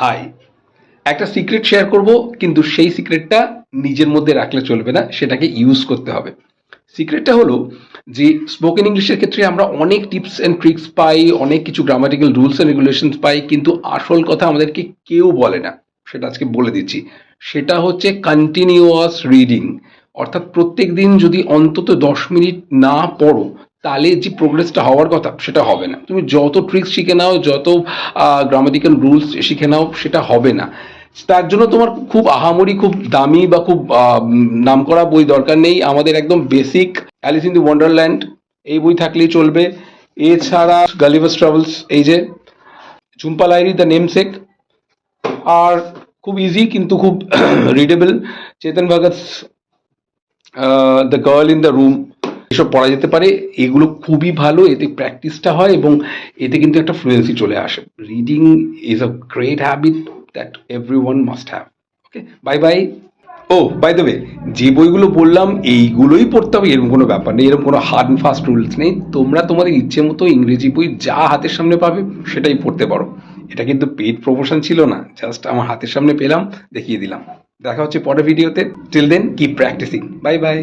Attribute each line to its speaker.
Speaker 1: High, একটা secret share করব, কিন্তু সেই সিক্রেটটা নিজের মধ্যে রাখলে চলবে না, সেটাকে ইউজ করতে হবে। সিক্রেটটা হলো যে স্পোকেন ইংলিশের ক্ষেত্রে আমরা অনেক টিপস অ্যান্ড ট্রিক্স পাই, অনেক কিছু গ্রামাটিক্যাল রুলস অ্যান্ড রেগুলেশনস পাই, কিন্তু আসল কথা আমাদেরকে কেউ বলে না। সেটা আজকে বলে দিচ্ছি। সেটা হচ্ছে কন্টিনিউয়াস রিডিং। অর্থাৎ প্রত্যেক দিন যদি অন্তত 10 মিনিট না পড়ো, তাহলে যে প্রোগ্রেসটা হওয়ার কথা সেটা হবে না। তুমি যত ট্রিক্স শিখে নাও, যত গ্রামাটিক্যাল রুলস শিখে নাও, সেটা হবে না। তার জন্য তোমার খুব আহামরি, খুব দামি বা খুব নামকরা বই দরকার নেই। আমাদের একদম basic Alice in the Wonderland এই বই থাকলেই চলবে। এছাড়া গালিভার্স ট্রাভেলস, এই যে ঝুম্পা লাহিড়ী দ্য নেমসেক, আর খুব ইজি কিন্তু খুব readable Chetan Bhagat the girl in the room, এসব পড়া যেতে পারে। এগুলো খুবই ভালো, এতে প্র্যাকটিসটা হয় এবং এতে কিন্তু একটা ফ্লুয়েন্সি চলে আসে। Reading is a great habit that everyone must have. Okay, bye bye. Oh by the way, যে বইগুলো বললাম এইগুলোই পড়তে হবে এরকম কোনো ব্যাপার নেই, এরকম কোনো হার্ড অ্যান্ড ফাস্ট রুলস নেই। তোমরা তোমাদের ইচ্ছে মতো ইংরেজি বই যা হাতের সামনে পাবে সেটাই পড়তে পারো। এটা কিন্তু পেইড প্রমোশন ছিল না, জাস্ট আমার হাতের সামনে পেলাম, দেখিয়ে দিলাম। দেখা হচ্ছে পরের ভিডিওতে। Till then keep practising. Bye by.